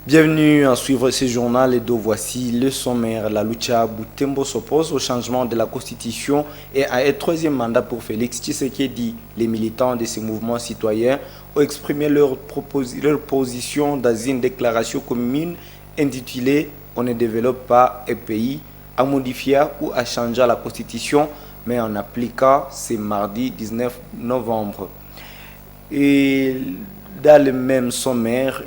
Bienvenue à suivre ce journal et donc voici le sommaire. La Lucha Butembo s'oppose au changement de la constitution et à un troisième mandat pour Félix Tshisekedi. Les militants de ces mouvements citoyens ont exprimé leur position dans une déclaration commune intitulée « On ne développe pas un pays à modifier ou à changer la constitution, mais en appliquant ce mardi 19 novembre ». Et dans le même sommaire,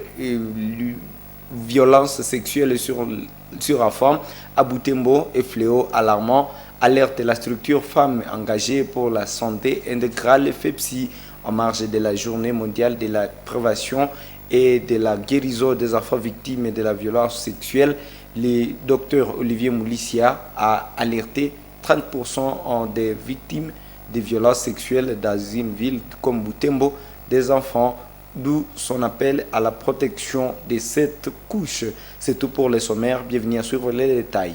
violence sexuelle sur enfants à Butembo et fléau alarmant, alerte la structure femmes engagées pour la santé intégrale FEPSI en marge de la journée mondiale de la prévention et de la guérison des enfants victimes de la violence sexuelle. Le docteur Olivier Moulissia a alerté 30% des victimes de violences sexuelles dans une ville comme Butembo des enfants, d'où son appel à la protection de cette couche. C'est tout pour les sommaires. Bienvenue à suivre les détails.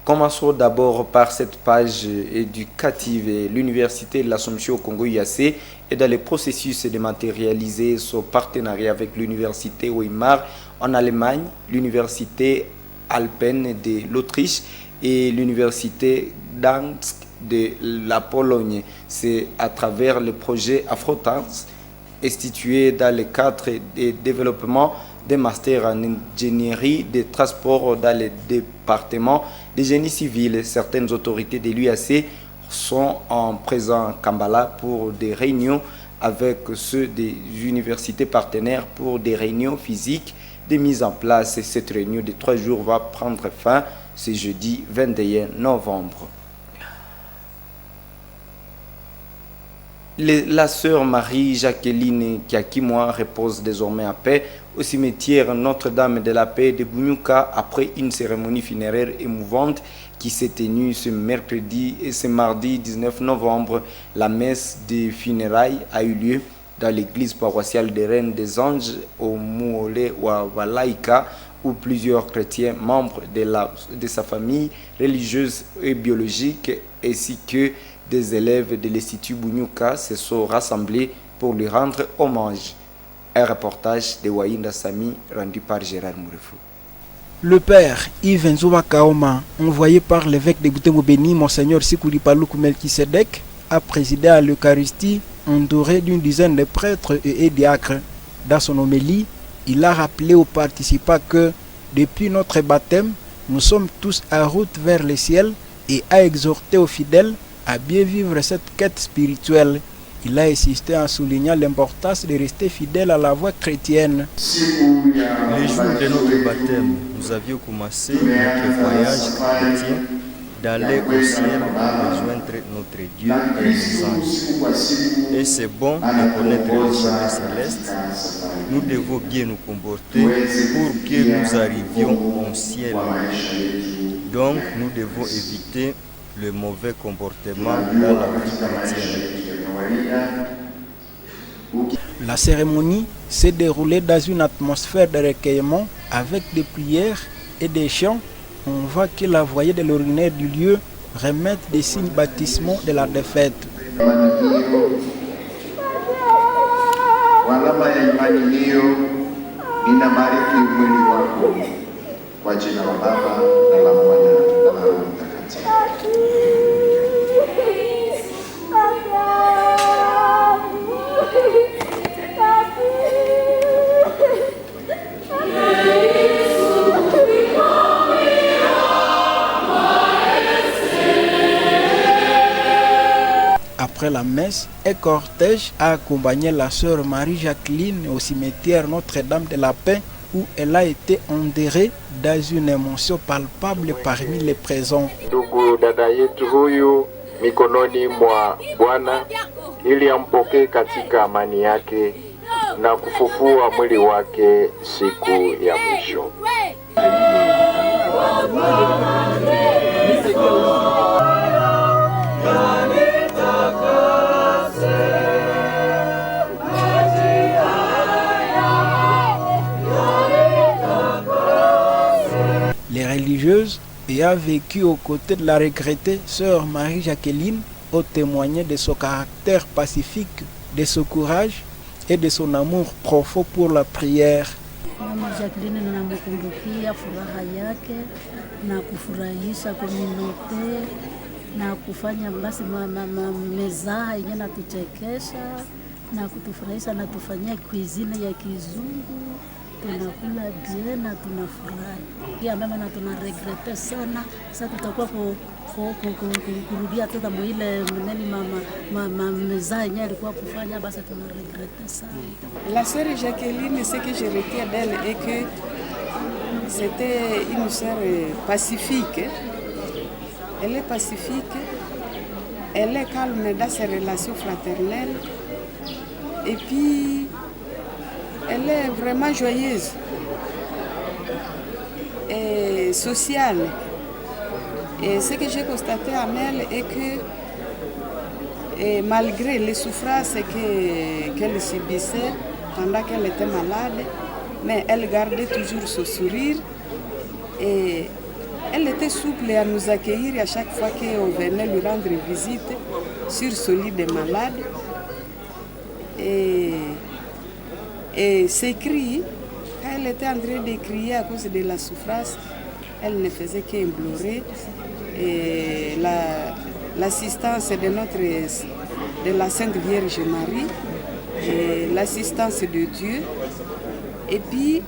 Commençons d'abord par cette page éducative. L'Université de l'Assomption au Congo IAC est dans le processus de matérialiser son partenariat avec l'Université Weimar en Allemagne, l'Université Alpine de l'Autriche et l'Université Gdańsk de la Pologne. C'est à travers le projet AfroTans institué dans le cadre de développement des masters en ingénierie des transports dans le département des génies civils. Certaines autorités de l'UAC sont en présent à Kampala pour des réunions avec ceux des universités partenaires pour des réunions physiques de mise en place. Cette réunion de 3 jours va prendre fin ce jeudi 21 novembre. La sœur Marie-Jacqueline Kiakimwa repose désormais à paix au cimetière Notre-Dame de la Paix de Bunyuka après une cérémonie funéraire émouvante qui s'est tenue ce mercredi et ce mardi 19 novembre. La messe des funérailles a eu lieu dans l'église paroissiale des Reines des Anges au Muole Wawalaika, où plusieurs chrétiens membres de sa famille religieuse et biologique ainsi que des élèves de l'Institut Bunyuka se sont rassemblés pour lui rendre hommage. Un reportage de Waïnda Sami rendu par Gérard Mourefou. Le père Yves Nzouba Kaoma, envoyé par l'évêque de Butembo Béni, Monseigneur Sikuli Paluku Melchisedek, a présidé à l'Eucharistie entouré d'une dizaine de prêtres et diacres. Dans son homélie, il a rappelé aux participants que depuis notre baptême, nous sommes tous en route vers le ciel et a exhorté aux fidèles à bien vivre cette quête spirituelle. Il a insisté en soulignant l'importance de rester fidèle à la voie chrétienne. Les jours de notre baptême, nous avions commencé notre voyage chrétien d'aller au ciel pour rejoindre notre Dieu et les anges. Et c'est bon de connaître le chemin céleste. Nous devons bien nous comporter pour que nous arrivions au ciel. Donc nous devons éviter le mauvais comportement dans la vie chrétienne. La cérémonie s'est déroulée dans une atmosphère de recueillement avec des prières et des chants. On voit que la voyée de l'ordinaire du lieu remet des signes baptismaux de la défaite. Après la messe, un cortège a accompagné la sœur Marie-Jacqueline au cimetière Notre-Dame de la Paix où elle a été enterrée dans une émotion palpable parmi les présents. Ndugu dada yetu huyu mikononi mwa Bwana ili ampokee katika amani yake na kufufua mwili wake siku ya mwisho. Les religieuses ayant vécu aux côtés de la regrettée sœur Marie-Jacqueline ont témoigné de son caractère pacifique, de son courage et de son amour profond pour la prière. Mama Jacqueline namkumbukia furaha yake na kufurahisha komunote na kufanya basi meza yenye natuchekesha na kutufurahisha na tufanyia cuisine ya kizungu, tunakula bien na tunafurahi. Pia mama na tunaregrete sana, sasa tutakuwa kurudia tena mwile mneni mama meza yenye alikuwa kufanya, basi tunaregrete sana. La sœur Jacqueline, ce que je retiens d'elle est que c'était une sœur pacifique. Elle est pacifique, elle est calme dans ses relations fraternelles et puis elle est vraiment joyeuse et sociale. Et ce que j'ai constaté en elle est que et malgré les souffrances qu'elle subissait pendant qu'elle était malade, mais elle gardait toujours ce sourire et elle était souple à nous accueillir à chaque fois qu'on venait lui rendre visite sur ce lit de malade. Et ses cris, quand elle était en train de crier à cause de la souffrance, elle ne faisait qu'implorer et l'assistance de la Sainte Vierge Marie et l'assistance de Dieu. Et puis,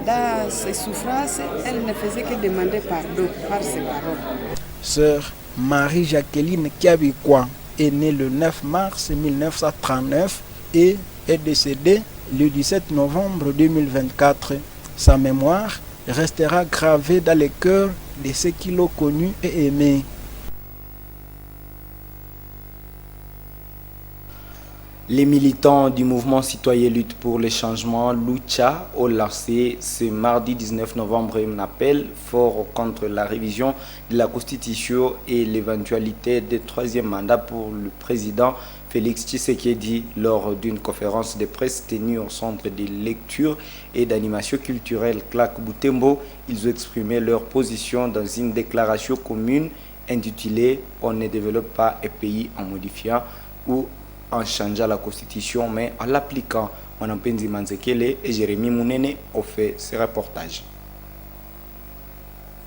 dans ses souffrances, elle ne faisait que demander pardon par ses paroles. Sœur Marie-Jacqueline Kiabikwa est née le 9 mars 1939 et est décédée le 17 novembre 2024. Sa mémoire restera gravée dans les cœurs de ceux qui l'ont connue et aimée. Les militants du mouvement citoyen Lutte pour le changement, Lucha, ont lancé ce mardi 19 novembre un appel fort contre la révision de la Constitution et l'éventualité du troisième mandat pour le président Félix Tshisekedi lors d'une conférence de presse tenue au centre de lecture et d'animation culturelle Claque Boutembo. Ils ont exprimé leur position dans une déclaration commune intitulée « On ne développe pas un pays en modifiant ou en changeant la Constitution, mais en l'appliquant. » Mwanampenzi Manzekele et Jérémy Mounene ont fait ce reportage.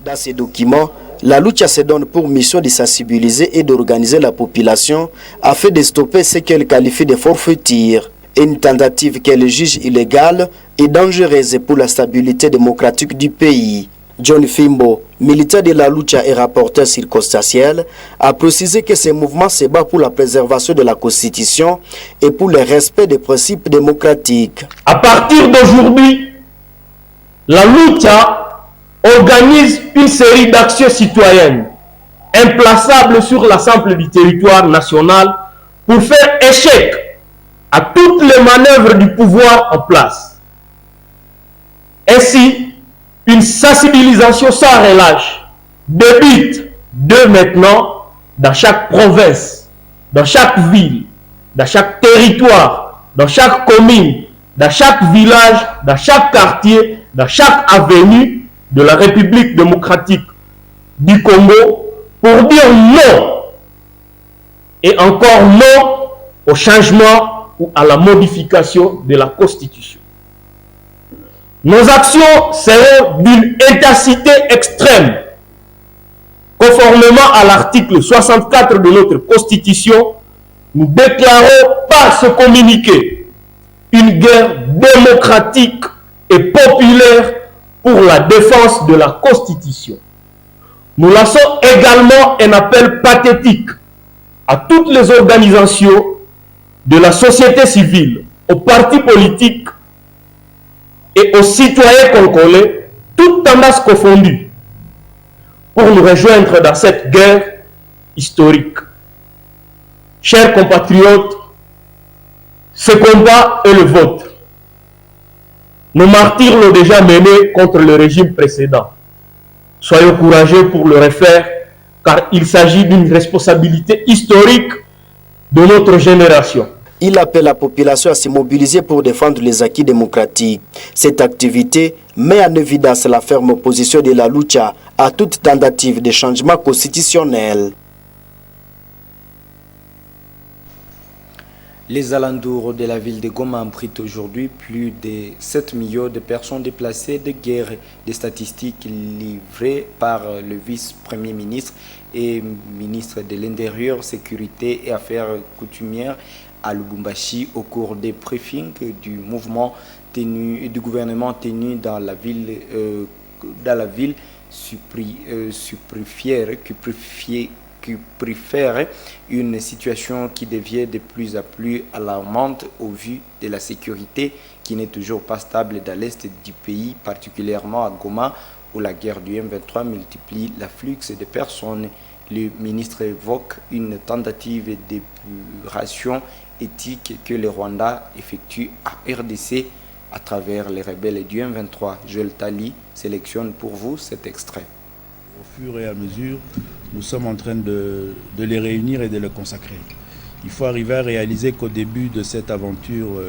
Dans ces documents, la Lucha se donne pour mission de sensibiliser et d'organiser la population afin de stopper ce qu'elle qualifie de forfaiture, une tentative qu'elle juge illégale et dangereuse pour la stabilité démocratique du pays. John Fimbo, militant de la Lucha et rapporteur circonstanciel, a précisé que ce mouvement se bat pour la préservation de la Constitution et pour le respect des principes démocratiques. À partir d'aujourd'hui, la Lucha organise une série d'actions citoyennes implaçables sur l'ensemble du territoire national pour faire échec à toutes les manœuvres du pouvoir en place. Ainsi, une sensibilisation sans relâche débute de maintenant dans chaque province, dans chaque ville, dans chaque territoire, dans chaque commune, dans chaque village, dans chaque quartier, dans chaque avenue de la République démocratique du Congo pour dire non et encore non au changement ou à la modification de la Constitution. Nos actions seront d'une intensité extrême, conformément à l'article 64 de notre Constitution. Nous déclarons par ce communiqué une guerre démocratique et populaire pour la défense de la Constitution. Nous lançons également un appel pathétique à toutes les organisations de la société civile, aux partis politiques et aux citoyens congolais, toutes tendances confondues, pour nous rejoindre dans cette guerre historique. Chers compatriotes, ce combat est le vôtre. Nos martyrs l'ont déjà mené contre le régime précédent. Soyons courageux pour le refaire, car il s'agit d'une responsabilité historique de notre génération. Il appelle la population à se mobiliser pour défendre les acquis démocratiques. Cette activité met en évidence la ferme opposition de la Lucha à toute tentative de changement constitutionnel. Les alentours de la ville de Goma abritent aujourd'hui plus de 7 millions de personnes déplacées de guerre. Des statistiques livrées par le vice-premier ministre et ministre de l'Intérieur, Sécurité et Affaires coutumières à Lubumbashi au cours des briefings du gouvernement tenu dans la ville qui préfère une situation qui devient de plus en plus alarmante au vu de la sécurité qui n'est toujours pas stable dans l'est du pays, particulièrement à Goma, où la guerre du M23 multiplie l'afflux de personnes. Le ministre évoque une tentative d'épuration éthique que le Rwanda effectue à RDC à travers les rebelles du M23. Joël Tali sélectionne pour vous cet extrait. Au fur et à mesure, nous sommes en train de les réunir et de les consacrer. Il faut arriver à réaliser qu'au début de cette aventure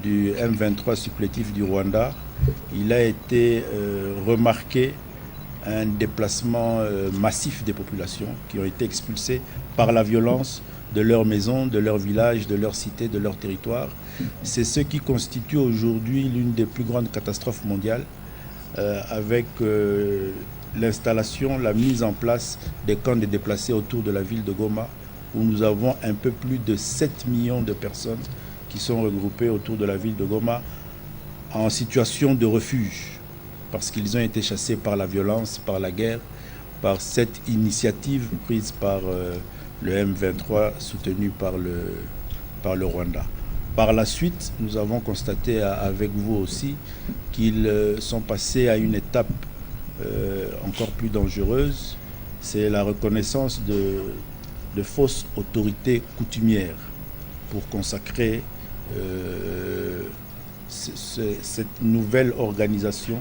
du M23 supplétif du Rwanda, il a été remarqué un déplacement massif des populations qui ont été expulsées par la violence de leurs maisons, de leurs villages, de leurs cités, de leurs territoires. C'est ce qui constitue aujourd'hui l'une des plus grandes catastrophes mondiales avec l'installation, la mise en place des camps de déplacés autour de la ville de Goma, où nous avons un peu plus de 7 millions de personnes qui sont regroupées autour de la ville de Goma en situation de refuge, parce qu'ils ont été chassés par la violence, par la guerre, par cette initiative prise par le M23 soutenu par le Rwanda. Par la suite, nous avons constaté avec vous aussi qu'ils sont passés à une étape encore plus dangereuse, c'est la reconnaissance de fausses autorités coutumières pour consacrer cette nouvelle organisation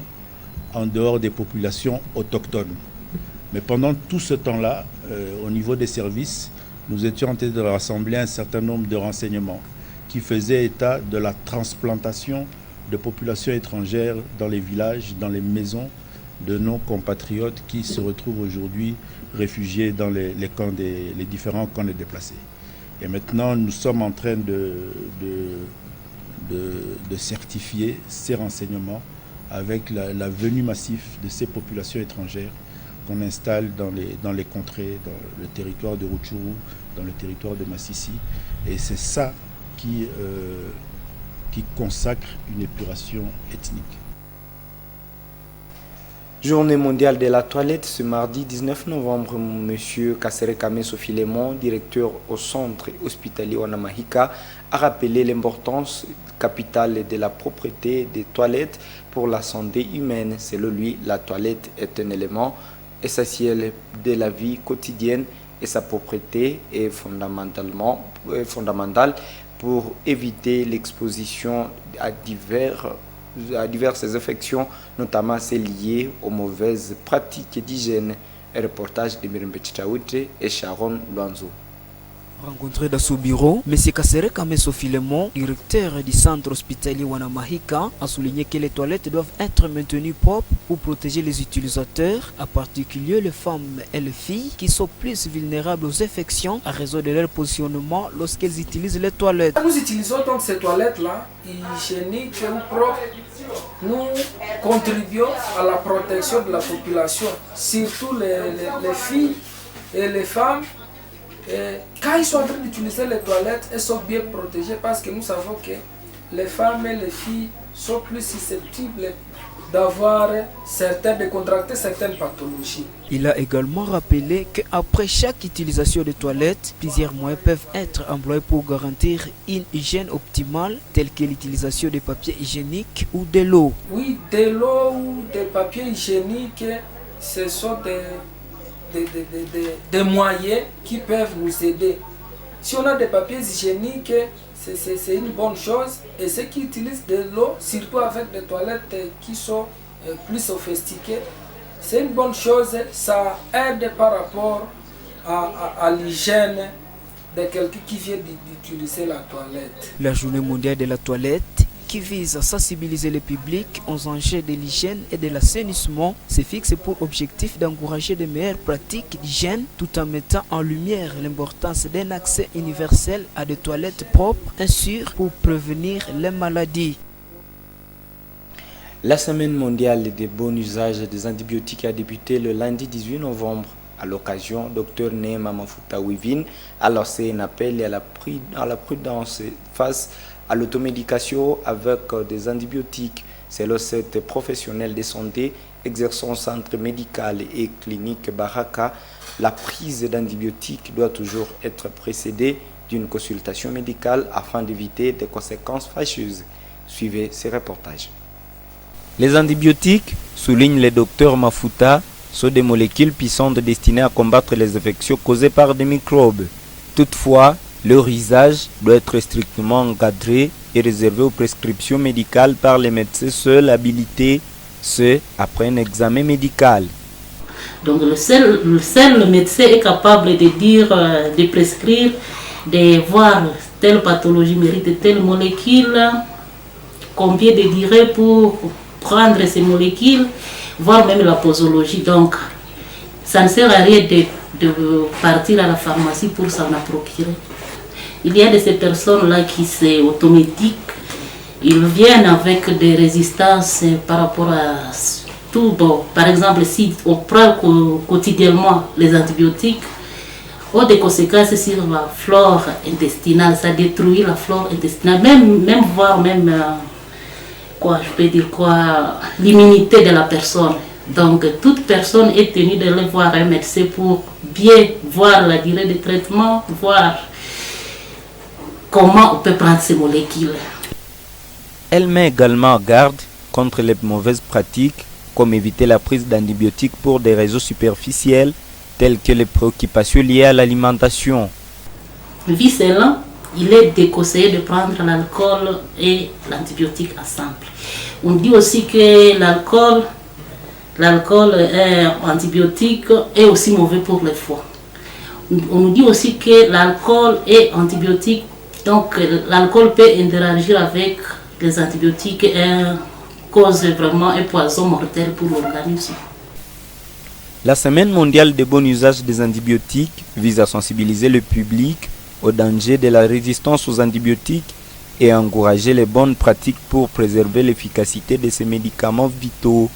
en dehors des populations autochtones. Mais pendant tout ce temps-là, au niveau des services, nous étions en train de rassembler un certain nombre de renseignements qui faisaient état de la transplantation de populations étrangères dans les villages, dans les maisons de nos compatriotes qui se retrouvent aujourd'hui réfugiés dans les différents camps de déplacés. Et maintenant, nous sommes en train de certifier ces renseignements avec la venue massive de ces populations étrangères qu'on installe dans les contrées, dans le territoire de Rutshuru, dans le territoire de Massissi. Et c'est ça qui consacre une épuration ethnique. Journée mondiale de la toilette ce mardi 19 novembre. Monsieur Kassere Kameso Filemon, directeur au centre hospitalier Wanamahika, a rappelé l'importance capitale de la propreté des toilettes pour la santé humaine. Selon lui, la toilette est un élément essentiel de la vie quotidienne et sa propreté est fondamentale pour éviter l'exposition à diverses infections, notamment celles liées aux mauvaises pratiques d'hygiène. Un reportage de Mirembe Chichaouche et Sharon Luanzo. Rencontré dans ce bureau, M. Kassere Kameso Filemon, directeur du centre hospitalier Wanamahika, a souligné que les toilettes doivent être maintenues propres pour protéger les utilisateurs, en particulier les femmes et les filles qui sont plus vulnérables aux infections à raison de leur positionnement lorsqu'elles utilisent les toilettes. Nous utilisons donc ces toilettes-là, hygiéniques ou propres. Nous contribuons à la protection de la population, surtout les filles et les femmes. Et quand ils sont en train d'utiliser les toilettes, elles sont bien protégées parce que nous savons que les femmes et les filles sont plus susceptibles de contracter certaines pathologies. Il a également rappelé qu'après chaque utilisation de toilettes, plusieurs moyens peuvent être employés pour garantir une hygiène optimale, telle que l'utilisation de papier hygiénique ou de l'eau. Oui, de l'eau ou des papiers hygiéniques, ce sont des moyens qui peuvent nous aider. Si on a des papiers hygiéniques, c'est une bonne chose. Et ceux qui utilisent de l'eau, surtout avec des toilettes qui sont plus sophistiquées, c'est une bonne chose. Ça aide par rapport à l'hygiène de quelqu'un qui vient d'utiliser la toilette. La journée mondiale de la toilette qui vise à sensibiliser le public aux enjeux de l'hygiène et de l'assainissement se fixe pour objectif d'encourager de meilleures pratiques d'hygiène tout en mettant en lumière l'importance d'un accès universel à des toilettes propres et sûres pour prévenir les maladies. La semaine mondiale des bons usages des antibiotiques a débuté le lundi 18 novembre. À l'occasion, Dr Neema Mafuta Wivine a lancé un appel à la prudence face à l'automédication avec des antibiotiques. Selon cette professionnelle de santé exerçant au centre médical et clinique Baraka, la prise d'antibiotiques doit toujours être précédée d'une consultation médicale afin d'éviter des conséquences fâcheuses. Suivez ces reportages. Les antibiotiques, souligne le docteur Mafuta, sont des molécules puissantes destinées à combattre les infections causées par des microbes. Toutefois, leur usage doit être strictement encadré et réservé aux prescriptions médicales par les médecins seuls habilités, ce après un examen médical. Donc le seul médecin est capable de dire, de prescrire, de voir telle pathologie mérite telle molécule, combien de durée pour prendre ces molécules, voire même la posologie. Donc, ça ne sert à rien de partir à la pharmacie pour s'en procurer. Il y a de ces personnes-là qui sont automédiques. Ils viennent avec des résistances par rapport à tout. Bon, par exemple, si on prend quotidiennement les antibiotiques, ont des conséquences sur la flore intestinale. Ça détruit la flore intestinale, même voire même... l'immunité de la personne. Donc, toute personne est tenue d'aller voir un médecin pour bien voir la durée de traitement, voir comment on peut prendre ces molécules. Elle met également en garde contre les mauvaises pratiques, comme éviter la prise d'antibiotiques pour des raisons superficielles, telles que les préoccupations liées à l'alimentation. Vu cela, il est déconseillé de prendre l'alcool et l'antibiotique ensemble. On dit aussi que l'alcool antibiotique est aussi mauvais pour le foie. On nous dit aussi que l'alcool est antibiotique, donc l'alcool peut interagir avec les antibiotiques et cause vraiment un poison mortel pour l'organisme. La semaine mondiale des bons usages des antibiotiques vise à sensibiliser le public au danger de la résistance aux antibiotiques et encourager les bonnes pratiques pour préserver l'efficacité de ces médicaments vitaux.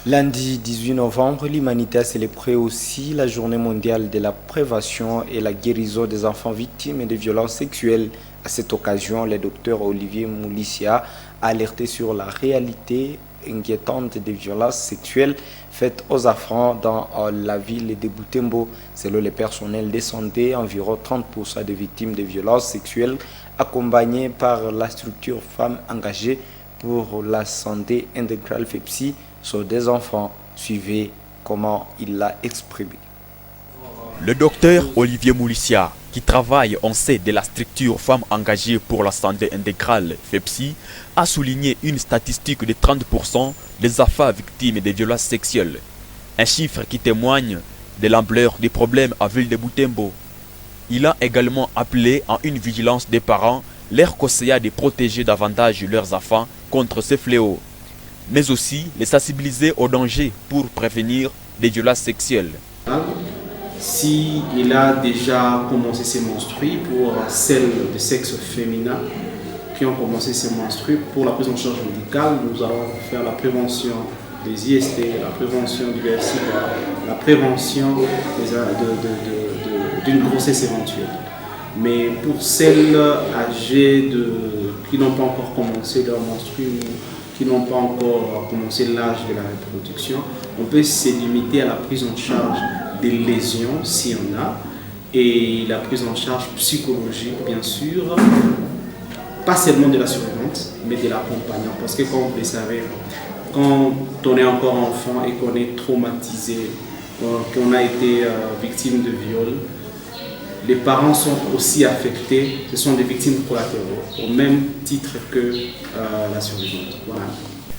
Lundi 18 novembre, l'humanité a célébré aussi la journée mondiale de la prévention et la guérison des enfants victimes de violences sexuelles. À cette occasion, le docteur Olivier Moulissia a alerté sur la réalité inquiétante des violences sexuelles faites aux enfants dans la ville de Butembo. Selon le personnel de santé, environ 30% des victimes de violences sexuelles accompagnées par la structure Femmes engagées pour la santé intégrale FEPSI sont des enfants. Suivez comment il l'a exprimé. Le docteur Olivier Moulissia, qui travaille en sein de la structure Femmes engagées pour la santé intégrale FEPSI, a souligné une statistique de 30% des enfants victimes de violences sexuelles. Un chiffre qui témoigne de l'ampleur des problèmes à ville de Butembo. Il a également appelé à une vigilance des parents, leur conseillant de protéger davantage leurs enfants contre ces fléaux, mais aussi les sensibiliser aux dangers pour prévenir des violences sexuelles. Si il a déjà commencé ses menstrues pour celles de sexe féminin qui ont commencé ses menstrues, pour la prise en charge médicale, nous allons faire la prévention des IST, la prévention du VIH/SIDA, la prévention d'une grossesse éventuelle. Mais pour celles âgées qui n'ont pas encore commencé leur menstrues, qui n'ont pas encore commencé l'âge de la reproduction, on peut se limiter à la prise en charge des lésions, s'il y en a, et la prise en charge psychologique, bien sûr, pas seulement de la surveillance, mais de l'accompagnant. Parce que, comme vous le savez, quand on est encore enfant et qu'on est traumatisé, qu'on a été victime de viol, les parents sont aussi affectés, ce sont des victimes collatérales, au même titre que la surveillance. Voilà.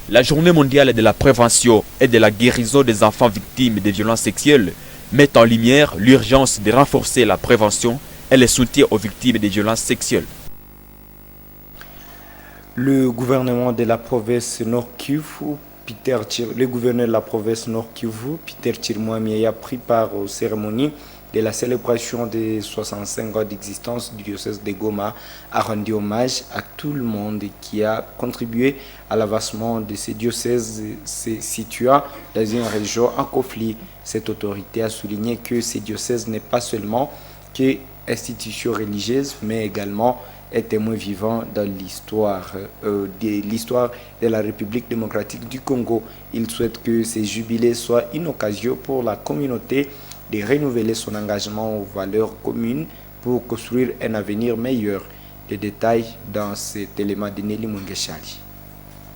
La journée mondiale de la prévention et de la guérison des enfants victimes de violences sexuelles met en lumière l'urgence de renforcer la prévention et le soutien aux victimes de violences sexuelles. Le gouvernement de la province Nord Kivu, le gouverneur de la province Nord Kivu, Peter Chirimwami, a pris part aux cérémonies de la célébration des 65 ans d'existence du diocèse de Goma, a rendu hommage à tout le monde qui a contribué à l'avancement de ces diocèses se situant dans une région en conflit. Cette autorité a souligné que ces diocèses n'est pas seulement que institutions religieuses, mais également est témoin vivant dans l'histoire de la République démocratique du Congo. Il souhaite que ces jubilés soient une occasion pour la communauté de renouveler son engagement aux valeurs communes pour construire un avenir meilleur. Les détails dans cet élément de Nelly Mungeshali.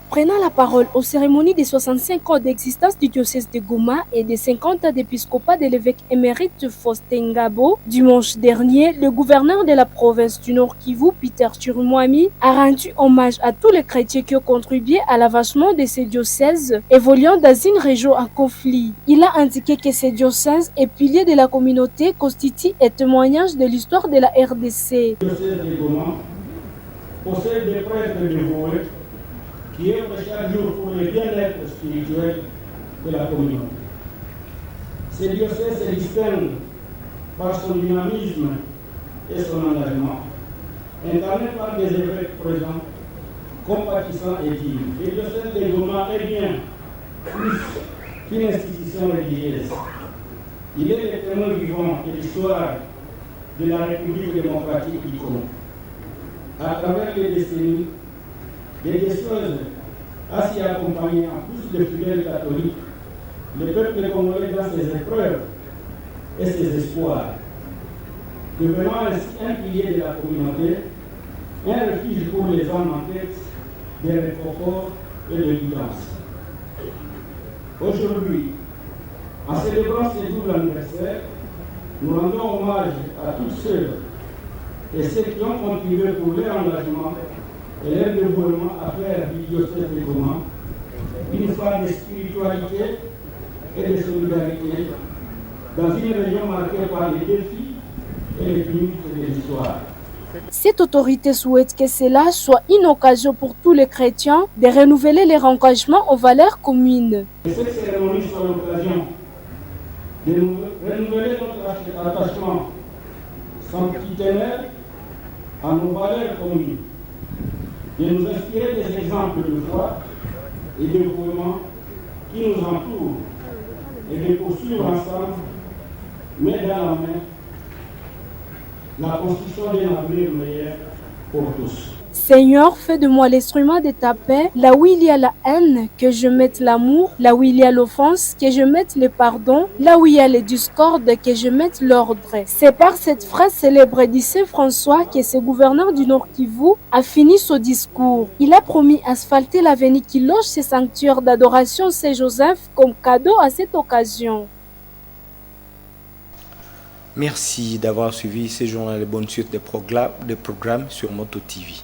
Prenant la parole aux cérémonies des 65 ans d'existence du diocèse de Goma et des 50 ans d'épiscopat de l'évêque émérite Faustin Ngabo, dimanche dernier, le gouverneur de la province du Nord Kivu, Peter Chirimwami, a rendu hommage à tous les chrétiens qui ont contribué à l'avancement de ces diocèses évoluant dans une région en conflit. Il a indiqué que ces diocèses et piliers de la communauté constituent un témoignage de l'histoire de la RDC. Le diocèse de Goma possède des prêtres dévoués qui œuvrent chaque jour pour le bien-être spirituel de la communauté. Ce diocèse se distingue par son dynamisme et son engagement, incarné par des évêques présents, compatissants et dignes. Le diocèse de Goma est bien plus qu'une institution religieuse. Il est le témoin vivant de l'histoire de la République démocratique du Congo. À travers les décennies, des diocèses a s'y accompagné en plus de fidèles catholiques, le peuple congolais dans ses épreuves et ses espoirs, devenant ainsi un pilier de la communauté, un refuge pour les âmes en quête de réconfort et de guidance. Aujourd'hui, en célébrant ce double anniversaire, nous rendons hommage à tous ceux et ceux qui ont contribué pour leur engagement et leur développement à faire du diocèse de Goma une forme de spiritualité et de solidarité dans une région marquée par les défis et les limites de l'histoire. Cette autorité souhaite que cela soit une occasion pour tous les chrétiens de renouveler leur engagement aux valeurs communes. Que cette cérémonie soit l'occasion de renouveler notre attachement sanctitaire à nos valeurs communes, de nous inspirer des exemples de foi et de dévouement qui nous entourent et de poursuivre ensemble, main dans la main, la construction d'un avenir meilleur pour tous. Seigneur, fais de moi l'instrument de ta paix, là où il y a la haine, que je mette l'amour, là où il y a l'offense, que je mette le pardon, là où il y a les discordes, que je mette l'ordre. C'est par cette phrase célèbre du Saint François que ce gouverneur du Nord Kivu a fini son discours. Il a promis asphalter l'avenir qui loge ses sanctuaires d'adoration Saint-Joseph comme cadeau à cette occasion. Merci d'avoir suivi ce journal de bonne suite des programmes sur Moto TV.